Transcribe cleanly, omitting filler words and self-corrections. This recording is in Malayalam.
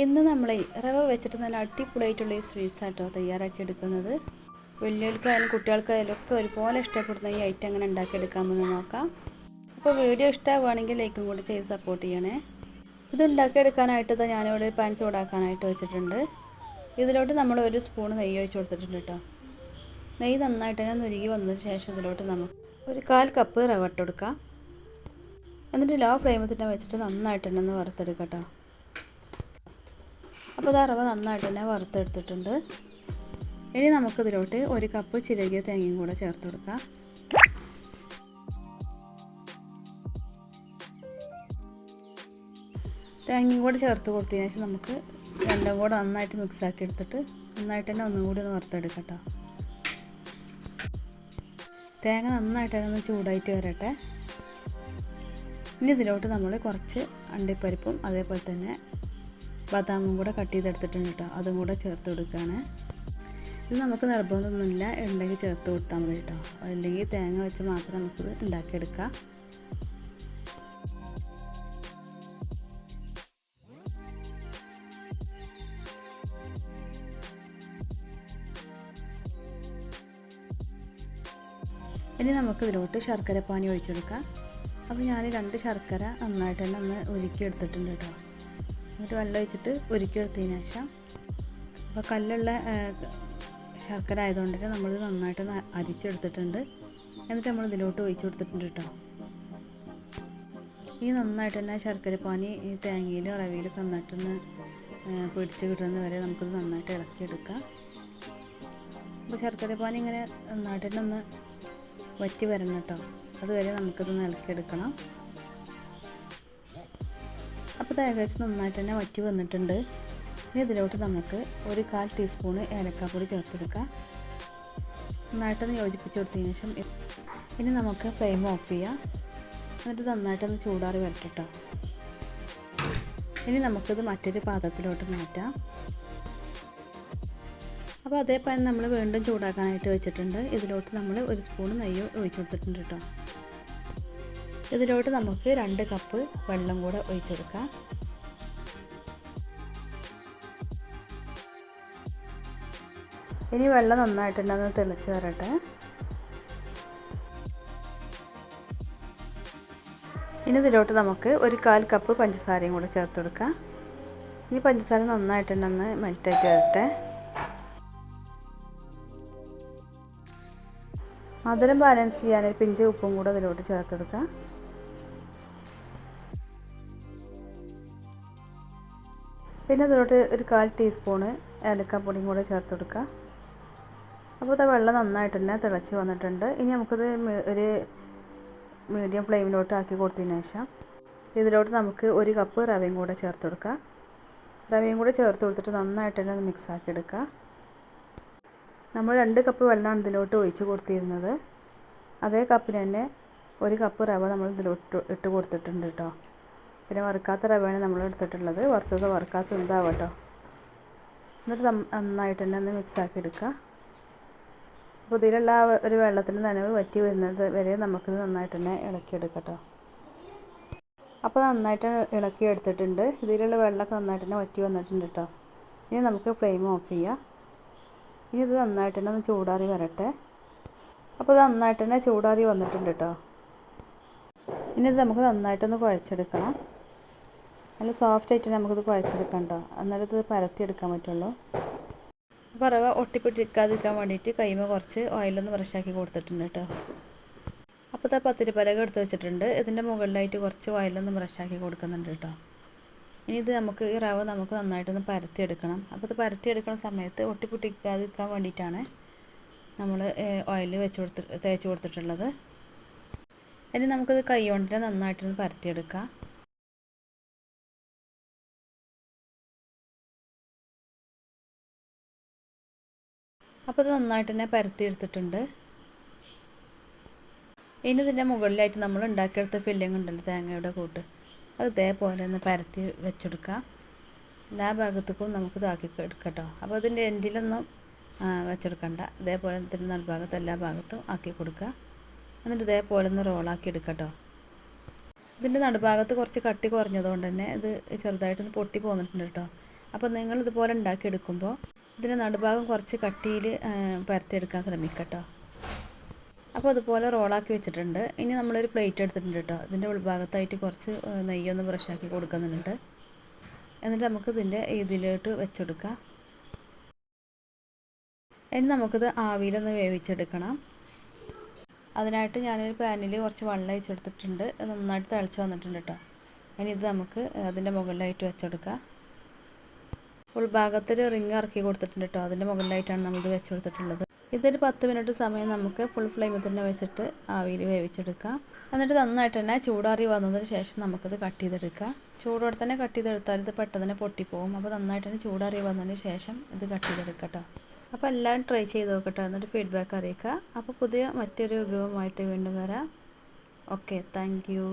ഇന്ന് നമ്മൾ റവ വെച്ചിട്ട് നല്ല അടിപൊളിയായിട്ടുള്ള ഈ സ്വീറ്റ്സ് ആട്ടോ തയ്യാറാക്കി എടുക്കുന്നത്. വലിയവർക്കായാലും കുട്ടികൾക്കായാലും ഒക്കെ ഒരുപോലെ ഇഷ്ടപ്പെടുന്ന ഈ ഐറ്റം എങ്ങനെ ഉണ്ടാക്കിയെടുക്കാമെന്ന് നോക്കാം. അപ്പോൾ വീഡിയോ ഇഷ്ടമാവുകയാണെങ്കിൽ ലൈക്കും കൂടി ചെയ്ത് സപ്പോർട്ട് ചെയ്യണേ. ഇത് ഉണ്ടാക്കിയെടുക്കാനായിട്ട് ഞാനിവിടെ പാൻ ചൂടാക്കാനായിട്ട് വെച്ചിട്ടുണ്ട്. ഇതിലോട്ട് നമ്മൾ ഒരു സ്പൂൺ നെയ്യ് ഒഴിച്ച് കൊടുത്തിട്ടുണ്ട് കേട്ടോ. നെയ്യ് നന്നായിട്ട് തന്നെ ഉരുകി വന്നതിന് ശേഷം ഇതിലോട്ട് നമുക്ക് ഒരു 1/4 കപ്പ് റവ ഇട്ട് കൊടുക്കാം. എന്നിട്ട് ലോ ഫ്ലെയിമിൽ തന്നെ വെച്ചിട്ട് നന്നായിട്ട് തന്നെ ഒന്ന് വറുത്തെടുക്കാം കേട്ടോ. അപ്പോൾ ഇത് റവ നന്നായിട്ട് തന്നെ വറുത്തെടുത്തിട്ടുണ്ട്. ഇനി നമുക്കിതിലോട്ട് 1 കപ്പ് ചിരകിയ തേങ്ങയും കൂടെ ചേർത്ത് കൊടുക്കാം. തേങ്ങയും കൂടെ ചേർത്ത് കൊടുത്തതിന് ശേഷം നമുക്ക് രണ്ടും കൂടെ നന്നായിട്ട് മിക്സാക്കി എടുത്തിട്ട് നന്നായിട്ട് തന്നെ ഒന്നും കൂടി ഒന്ന് വറുത്തെടുക്കാം കേട്ടോ. തേങ്ങ നന്നായിട്ട് തന്നെ ഒന്ന് ചൂടായിട്ട് വരട്ടെ. ഇനി ഇതിലോട്ട് നമ്മൾ കുറച്ച് അണ്ടിപ്പരിപ്പും അതേപോലെ തന്നെ ബദാമും കൂടെ കട്ട് ചെയ്തെടുത്തിട്ടുണ്ട് കേട്ടോ. അതും കൂടെ ചേർത്ത് കൊടുക്കുകയാണ്. ഇത് നമുക്ക് നിർബന്ധമൊന്നുമില്ല, ഉണ്ടെങ്കിൽ ചേർത്ത് കൊടുത്താൽ മതി കേട്ടോ. അല്ലെങ്കിൽ തേങ്ങ വെച്ച് മാത്രം നമുക്കിത് ഉണ്ടാക്കിയെടുക്കാം. ഇനി നമുക്കിതിലോട്ട് ശർക്കരപ്പാനി ഒഴിച്ചെടുക്കാം. അപ്പോൾ ഞാൻ 2 ശർക്കര നന്നായിട്ട് തന്നെ ഒന്ന് ഉരുക്കി എടുത്തിട്ടുണ്ട് കേട്ടോ. എന്നിട്ട് വെള്ളം ഒഴിച്ചിട്ട് ഉരുക്കിയെടുത്തതിന് ശേഷം, അപ്പോൾ കല്ലുള്ള ശർക്കര ആയതുകൊണ്ട് തന്നെ നമ്മൾ നന്നായിട്ടൊന്ന് അരിച്ചെടുത്തിട്ടുണ്ട്. എന്നിട്ട് നമ്മൾ ഇതിലോട്ട് ഒഴിച്ചു കൊടുത്തിട്ടുണ്ട് കേട്ടോ. ഈ നന്നായിട്ട് തന്നെ ശർക്കരപ്പാനി ഈ തേങ്ങയിലും റവയിലൊക്കെ നന്നായിട്ടൊന്ന് പിടിച്ച് കിട്ടുന്നത് വരെ നമുക്കിത് നന്നായിട്ട് ഇളക്കിയെടുക്കാം. അപ്പോൾ ശർക്കരപ്പാനി ഇങ്ങനെ നന്നായിട്ട് തന്നെ ഒന്ന് വറ്റി വരണം കേട്ടോ. അതുവരെ നമുക്കിതൊന്ന് ഇളക്കിയെടുക്കണം. അപ്പോൾ ഇത് ഏകദേശം നന്നായിട്ട് തന്നെ വറ്റി വന്നിട്ടുണ്ട്. ഇനി ഇതിലോട്ട് നമുക്ക് ഒരു 1/4 ടീസ്പൂണ് ഏലക്കാപ്പൊടി ചേർത്തെടുക്കാം. നന്നായിട്ടൊന്ന് യോജിപ്പിച്ച് കൊടുത്തതിന് ശേഷം ഇനി നമുക്ക് ഫ്ലെയിം ഓഫ് ചെയ്യാം. എന്നിട്ട് നന്നായിട്ടൊന്ന് ചൂടാറി വരട്ടെ കേട്ടോ. ഇനി നമുക്കിത് മറ്റൊരു പാത്രത്തിലോട്ട് മാറ്റാം. അപ്പോൾ അതേ പാൻ നമ്മൾ വീണ്ടും ചൂടാക്കാനായിട്ട് വെച്ചിട്ടുണ്ട്. ഇതിലോട്ട് നമ്മൾ 1 സ്പൂൺ നെയ്യ് ഒഴിച്ചു കൊടുത്തിട്ടുണ്ട് കേട്ടോ. ഇതിലോട്ട് നമുക്ക് 2 കപ്പ് വെള്ളം കൂടെ ഒഴിച്ചെടുക്കാം. ഇനി വെള്ളം നന്നായിട്ടുണ്ടെന്ന് തിളച്ച് വരട്ടെ. ഇനി ഇതിലോട്ട് നമുക്ക് ഒരു 1/4 കപ്പ് പഞ്ചസാരയും കൂടെ ചേർത്ത് കൊടുക്കാം. ഈ പഞ്ചസാര നന്നായിട്ടുണ്ടെന്ന് മെൽറ്റായിട്ട് വരട്ടെ. മധുരം ബാലൻസ് ചെയ്യാൻ ഒരു പിഞ്ച് ഉപ്പും കൂടെ ഇതിലോട്ട് ചേർത്ത് കൊടുക്കാം. പിന്നെ ഇതിലോട്ട് ഒരു 1/4 ടീസ്പൂണ് ഏലക്കാപ്പൊടിയും കൂടെ ചേർത്ത് കൊടുക്കുക. അപ്പോൾ ഇത് വെള്ളം നന്നായിട്ട് തന്നെ തിളച്ച് വന്നിട്ടുണ്ട്. ഇനി നമുക്കിത് ഒരു മീഡിയം ഫ്ലെയിമിലോട്ട് ആക്കി കൊടുത്തതിന് ശേഷം ഇതിലോട്ട് നമുക്ക് 1 കപ്പ് റവയും കൂടെ ചേർത്ത് കൊടുക്കുക. റവയും കൂടെ ചേർത്ത് കൊടുത്തിട്ട് നന്നായിട്ട് തന്നെ ഒന്ന് മിക്സാക്കി എടുക്കുക. നമ്മൾ 2 കപ്പ് വെള്ളമാണ് ഇതിലോട്ട് ഒഴിച്ച് കൊടുത്തിരുന്നത്. അതേ കപ്പിന് തന്നെ 1 കപ്പ് റവ നമ്മൾ ഇതിലോട്ട് ഇട്ട് കൊടുത്തിട്ടുണ്ട് കേട്ടോ. പിന്നെ വറുക്കാത്ത റവയാണ് നമ്മൾ എടുത്തിട്ടുള്ളത്. വറുത്തത് വറുക്കാത്ത എന്താവട്ടോ. എന്നിട്ട് നന്നായിട്ട് തന്നെ ഒന്ന് മിക്സാക്കി എടുക്കുക. അപ്പോൾ ഇതിലുള്ള ഒരു വെള്ളത്തിൻ്റെ നനവ് വറ്റി വരുന്നത് വരെ നമുക്കിത് നന്നായിട്ട് തന്നെ ഇളക്കിയെടുക്കാം കേട്ടോ. അപ്പോൾ നന്നായിട്ട് ഇളക്കി എടുത്തിട്ടുണ്ട്. ഇതിലുള്ള വെള്ളമൊക്കെ നന്നായിട്ട് തന്നെ വറ്റി വന്നിട്ടുണ്ട് കേട്ടോ. ഇനി നമുക്ക് ഫ്ലെയിം ഓഫ് ചെയ്യാം. ഇനി ഇത് നന്നായിട്ട് തന്നെ ഒന്ന് ചൂടാറി വരട്ടെ. അപ്പോൾ ഇത് നന്നായിട്ട് തന്നെ ചൂടാറി വന്നിട്ടുണ്ട് കേട്ടോ. ഇനി ഇത് നമുക്ക് നന്നായിട്ടൊന്ന് കുഴച്ചെടുക്കണം. നല്ല സോഫ്റ്റായിട്ട് നമുക്കിത് കുഴച്ചെടുക്കാം കേട്ടോ. എന്നാലും ഇത് പരത്തിയെടുക്കാൻ പറ്റുള്ളൂ. അപ്പോൾ റവ ഒട്ടിപ്പിടിക്കാതിരിക്കാൻ വേണ്ടിയിട്ട് കൈമ കുറച്ച് ഓയിലൊന്ന് ബ്രഷാക്കി കൊടുത്തിട്ടുണ്ട് കേട്ടോ. അപ്പോൾ ഇത് പത്തിരിപ്പലക എടുത്ത് വെച്ചിട്ടുണ്ട്. ഇതിൻ്റെ മുകളിലായിട്ട് കുറച്ച് ഓയിലൊന്ന് ബ്രഷാക്കി കൊടുക്കുന്നുണ്ട് കേട്ടോ. ഇനി ഇത് നമുക്ക് ഈ റവ നമുക്ക് നന്നായിട്ടൊന്ന് പരത്തിയെടുക്കണം. അപ്പോൾ ഇത് പരത്തിയെടുക്കുന്ന സമയത്ത് ഒട്ടിപ്പിടിക്കാതിരിക്കാൻ വേണ്ടിയിട്ടാണ് നമ്മൾ ഓയിൽ തേച്ച് കൊടുത്തിട്ടുള്ളത്. ഇനി നമുക്കിത് കൈ കൊണ്ട് നന്നായിട്ടൊന്ന് പരത്തിയെടുക്കാം. അപ്പോൾ ഇത് നന്നായിട്ട് തന്നെ പരത്തിയെടുത്തിട്ടുണ്ട്. ഇനി ഇതിൻ്റെ മുകളിലായിട്ട് നമ്മൾ ഉണ്ടാക്കിയെടുത്ത ഫില്ലിംഗ് ഉണ്ടല്ലോ, തേങ്ങയുടെ കൂട്ട്, അത് ഇതേപോലെ ഒന്ന് പരത്തി വെച്ചെടുക്കാം. എല്ലാ ഭാഗത്തേക്കും നമുക്ക് ഇതാക്കി എടുക്കാം കേട്ടോ. അപ്പോൾ അതിൻ്റെ എൻഡിലൊന്നും വെച്ചെടുക്കണ്ട. ഇതേപോലെ ഇതിൻ്റെ നടുഭാഗത്ത് എല്ലാ ഭാഗത്തും ആക്കി കൊടുക്കുക. എന്നിട്ട് ഇതേപോലെ ഒന്ന് റോളാക്കി എടുക്കാം കേട്ടോ. ഇതിൻ്റെ നടുഭാഗത്ത് കുറച്ച് കട്ടി കുറഞ്ഞതുകൊണ്ട് തന്നെ ഇത് ചെറുതായിട്ടൊന്ന് പൊട്ടി പോന്നിട്ടുണ്ട് കേട്ടോ. അപ്പോൾ നിങ്ങളിതുപോലെ ഉണ്ടാക്കിയെടുക്കുമ്പോൾ ഇതിൻ്റെ നടുഭാഗം കുറച്ച് കട്ടിയിൽ പരത്തിയെടുക്കാൻ ശ്രമിക്കട്ടോ. അപ്പോൾ അതുപോലെ റോളാക്കി വെച്ചിട്ടുണ്ട്. ഇനി നമ്മളൊരു പ്ലേറ്റ് എടുത്തിട്ടുണ്ട് കേട്ടോ. ഇതിൻ്റെ ഉൾഭാഗത്തായിട്ട് കുറച്ച് നെയ്യൊന്ന് ബ്രഷാക്കി കൊടുക്കുന്നുണ്ട്. എന്നിട്ട് നമുക്ക് ഇതിലോട്ട് വെച്ചെടുക്കാം. ഇനി നമുക്കിത് ആവിയിലൊന്ന് വേവിച്ചെടുക്കണം. അതിനായിട്ട് ഞാനൊരു പാനിൽ കുറച്ച് വെള്ളം ഒഴിച്ചെടുത്തിട്ടുണ്ട്. നന്നായിട്ട് തിളച്ച് വന്നിട്ടുണ്ട് കേട്ടോ. ഇനി ഇത് നമുക്ക് അതിൻ്റെ മുകളിലായിട്ട് വെച്ചെടുക്കാം. ഉൾഭാഗത്തൊരു റിങ് ഇറക്കി കൊടുത്തിട്ടുണ്ട് കേട്ടോ. അതിൻ്റെ മുകളിലായിട്ടാണ് നമ്മളിത് വെച്ച് കൊടുത്തിട്ടുള്ളത്. ഇതൊരു 10 മിനിറ്റ് സമയം നമുക്ക് ഫുൾ ഫ്ലെയിമിൽ തന്നെ വെച്ചിട്ട് ആവിയിൽ വേവിച്ചെടുക്കാം. എന്നിട്ട് നന്നായിട്ട് തന്നെ ചൂടാറി വന്നതിന് ശേഷം നമുക്കിത് കട്ട് ചെയ്തെടുക്കാം. ചൂടോടെ തന്നെ കട്ട് ചെയ്തെടുത്താൽ ഇത് പെട്ടെന്ന് തന്നെ പൊട്ടിപ്പോകും. അപ്പോൾ നന്നായിട്ട് തന്നെ ചൂടാറി വന്നതിന് ശേഷം ഇത് കട്ട് ചെയ്തെടുക്കാം കേട്ടോ. അപ്പോൾ എല്ലാവരും ട്രൈ ചെയ്ത് നോക്കട്ടോ. എന്നിട്ട് ഫീഡ്ബാക്ക് അറിയിക്കുക. അപ്പോൾ മറ്റൊരു വിഭവമായിട്ട് വീണ്ടും വരാം. Okay, thank you.